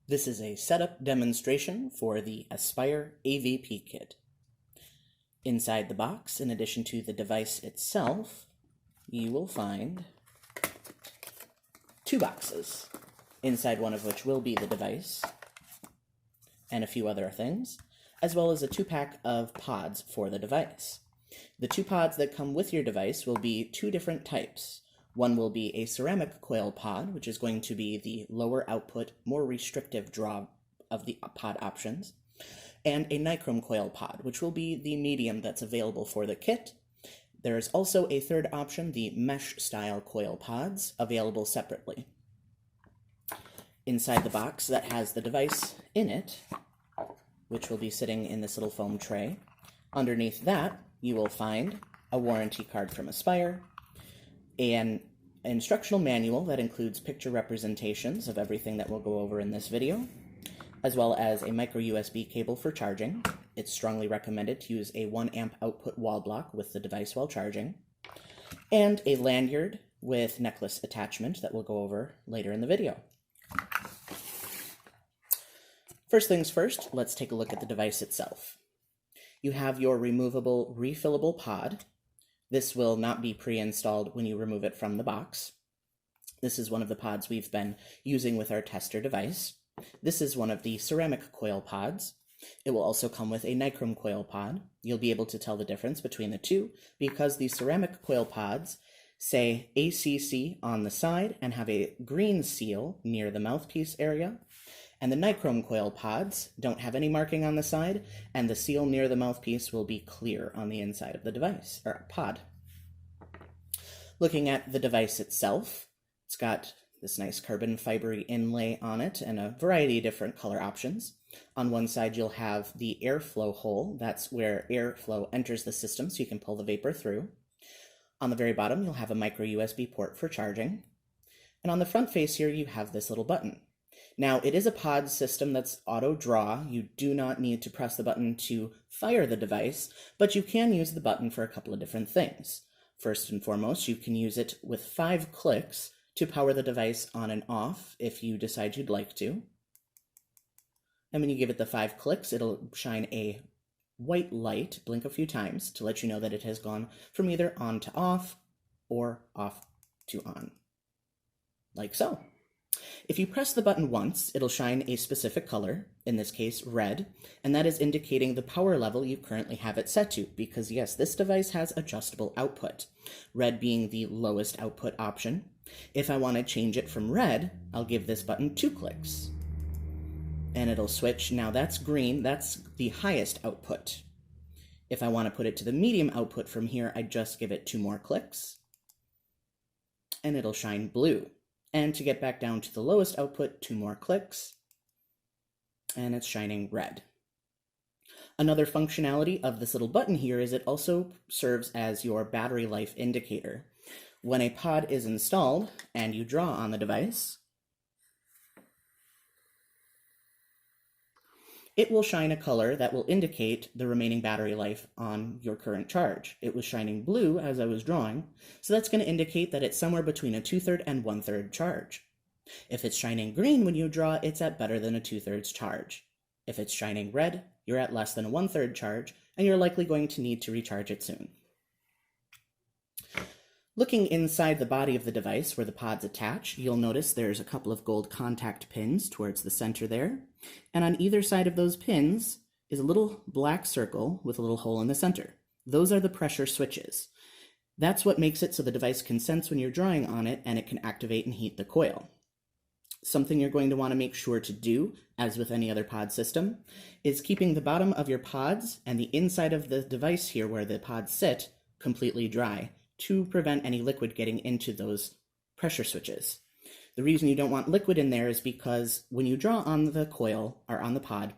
This is a setup demonstration for the Aspire AVP kit. Inside the box, in addition to the device itself, you will find two boxes, inside one of which will be the device and a few other things, as well as a 2-pack of pods for the device. The 2 pods that come with your device will be 2 different types. One will be a ceramic coil pod, which is going to be the lower output, more restrictive draw of the pod options, and a nichrome coil pod, which will be the medium that's available for the kit. There is also a 3rd option, the mesh-style coil pods, available separately. Inside the box that has the device in it, which will be sitting in this little foam tray, underneath that you will find a warranty card from Aspire, an instructional manual that includes picture representations of everything that we'll go over in this video, as well as a micro USB cable for charging. It's strongly recommended to use a 1 amp output wall block with the device while charging, and a lanyard with necklace attachment that we'll go over later in the video. First things first, let's take a look at the device itself. You have your removable refillable pod. This will not be pre-installed when you remove it from the box. This is one of the pods we've been using with our tester device. This is one of the ceramic coil pods. It will also come with a nichrome coil pod. You'll be able to tell the difference between the two because the ceramic coil pods say ACC on the side and have a green seal near the mouthpiece area. And the nichrome coil pods don't have any marking on the side, and the seal near the mouthpiece will be clear on the inside of the device, or pod. Looking at the device itself, it's got this nice carbon fibery inlay on it and a variety of different color options. On one side you'll have the airflow hole. That's where airflow enters the system so you can pull the vapor through. On the very bottom you'll have a micro USB port for charging. And on the front face here you have this little button. Now, it is a pod system that's auto draw. You do not need to press the button to fire the device, but you can use the button for a couple of different things. First and foremost, you can use it with 5 clicks to power the device on and off if you decide you'd like to. And when you give it the 5 clicks, it'll shine a white light, blink a few times, to let you know that it has gone from either on to off or off to on, like so. If you press the button once, it'll shine a specific color, in this case red, and that is indicating the power level you currently have it set to, because yes, this device has adjustable output, red being the lowest output option. If I want to change it from red, I'll give this button 2 clicks, and it'll switch. Now that's green, that's the highest output. If I want to put it to the medium output from here, I just give it 2 more clicks, and it'll shine blue. And to get back down to the lowest output, 2 more clicks, and it's shining red. Another functionality of this little button here is it also serves as your battery life indicator. When a pod is installed and you draw on the device, it will shine a color that will indicate the remaining battery life on your current charge. It was shining blue as I was drawing, so that's going to indicate that it's somewhere between a 2/3 and 1/3 charge. If it's shining green when you draw, it's at better than a 2/3 charge. If it's shining red, you're at less than a 1/3 charge, and you're likely going to need to recharge it soon. Looking inside the body of the device where the pods attach, you'll notice there's a couple of gold contact pins towards the center there. And on either side of those pins is a little black circle with a little hole in the center. Those are the pressure switches. That's what makes it so the device can sense when you're drawing on it and it can activate and heat the coil. Something you're going to want to make sure to do, as with any other pod system, is keeping the bottom of your pods and the inside of the device here where the pods sit completely dry, to prevent any liquid getting into those pressure switches. The reason you don't want liquid in there is because when you draw on the coil, or on the pod,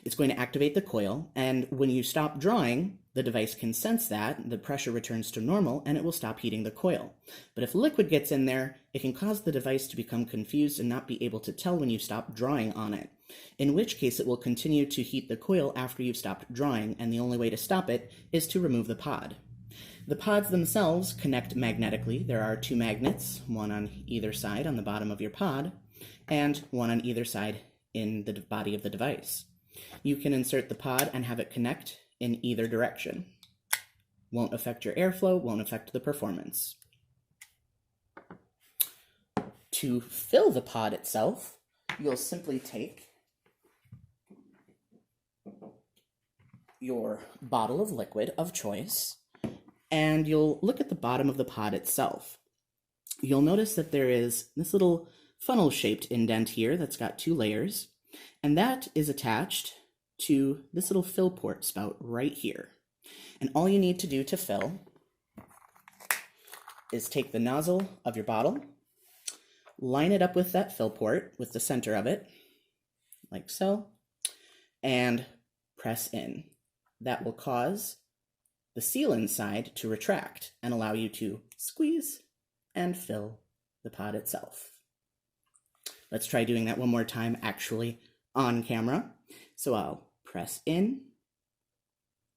it's going to activate the coil, and when you stop drawing, the device can sense that, the pressure returns to normal, and it will stop heating the coil. But if liquid gets in there, it can cause the device to become confused and not be able to tell when you stop drawing on it, in which case it will continue to heat the coil after you've stopped drawing, and the only way to stop it is to remove the pod. The pods themselves connect magnetically. There are 2 magnets, one on either side on the bottom of your pod, and one on either side in the body of the device. You can insert the pod and have it connect in either direction. Won't affect your airflow, won't affect the performance. To fill the pod itself, you'll simply take your bottle of liquid of choice, and you'll look at the bottom of the pod itself. You'll notice that there is this little funnel-shaped indent here that's got 2 layers, and that is attached to this little fill port spout right here. And all you need to do to fill is take the nozzle of your bottle, line it up with that fill port, with the center of it, like so, and press in. That will cause the seal inside to retract and allow you to squeeze and fill the pod itself. Let's try doing that one more time, actually on camera. So I'll press in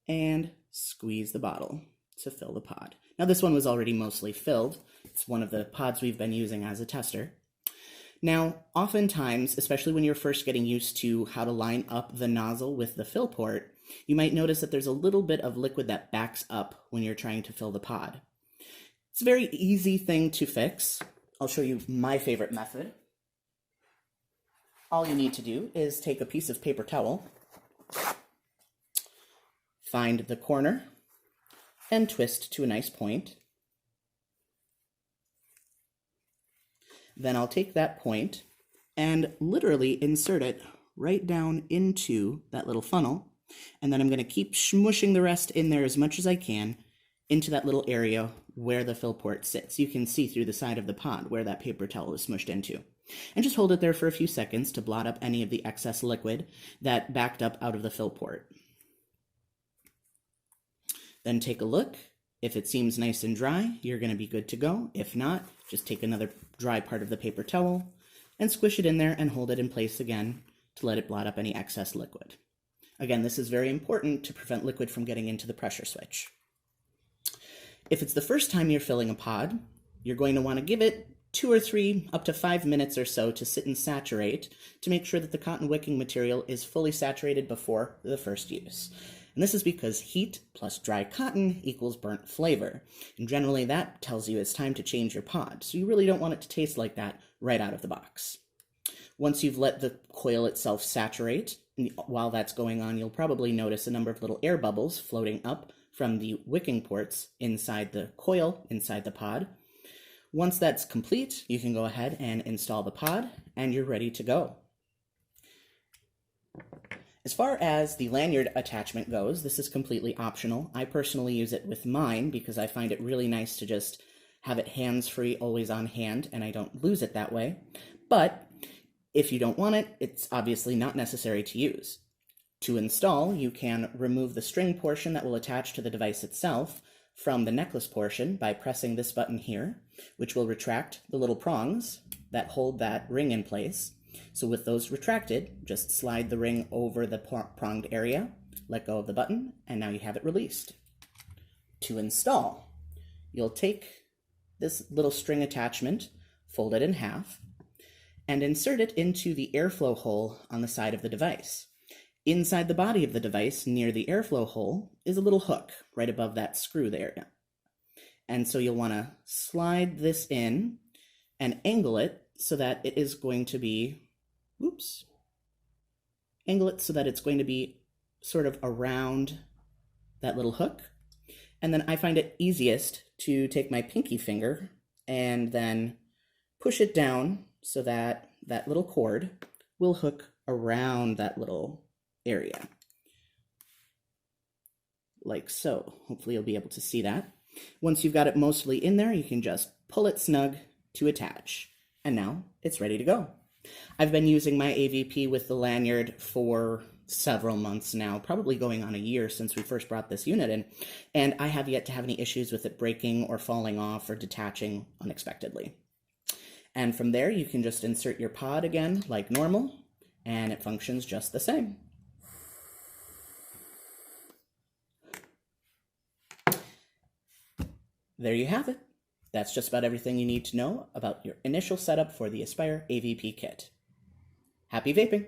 and squeeze the bottle to fill the pod. Now this one was already mostly filled. It's one of the pods we've been using as a tester. Now, oftentimes, especially when you're first getting used to how to line up the nozzle with the fill port, you might notice that there's a little bit of liquid that backs up when you're trying to fill the pod. It's a very easy thing to fix. I'll show you my favorite method. All you need to do is take a piece of paper towel, find the corner, and twist to a nice point. Then I'll take that point and literally insert it right down into that little funnel, and then I'm going to keep smushing the rest in there as much as I can into that little area where the fill port sits. You can see through the side of the pod where that paper towel is smushed into. And just hold it there for a few seconds to blot up any of the excess liquid that backed up out of the fill port. Then take a look. If it seems nice and dry, you're going to be good to go. If not, just take another dry part of the paper towel and squish it in there and hold it in place again to let it blot up any excess liquid. Again, this is very important to prevent liquid from getting into the pressure switch. If it's the first time you're filling a pod, you're going to want to give it 2 or 3, up to 5 minutes or so to sit and saturate to make sure that the cotton wicking material is fully saturated before the first use. And this is because heat plus dry cotton equals burnt flavor. And generally that tells you it's time to change your pod, so you really don't want it to taste like that right out of the box. Once you've let the coil itself saturate, while that's going on, you'll probably notice a number of little air bubbles floating up from the wicking ports inside the coil, inside the pod. Once that's complete, you can go ahead and install the pod, and you're ready to go. As far as the lanyard attachment goes, this is completely optional. I personally use it with mine because I find it really nice to just have it hands-free, always on hand, and I don't lose it that way. But if you don't want it, it's obviously not necessary to use. To install, you can remove the string portion that will attach to the device itself from the necklace portion by pressing this button here, which will retract the little prongs that hold that ring in place. So with those retracted, just slide the ring over the pronged area, let go of the button, and now you have it released. To install, you'll take this little string attachment, fold it in half, and insert it into the airflow hole on the side of the device. Inside the body of the device, near the airflow hole, is a little hook right above that screw there. And so you'll want to slide this in and angle it so that it is going to be, angle it so that it's going to be sort of around that little hook. And then I find it easiest to take my pinky finger and then push it down so that that little cord will hook around that little area, like so. Hopefully you'll be able to see that. Once you've got it mostly in there, you can just pull it snug to attach, and now it's ready to go. I've been using my AVP with the lanyard for several months now, probably going on a year since we first brought this unit in, and I have yet to have any issues with it breaking or falling off or detaching unexpectedly. And from there, you can just insert your pod again like normal, and it functions just the same. There you have it. That's just about everything you need to know about your initial setup for the Aspire AVP kit. Happy vaping!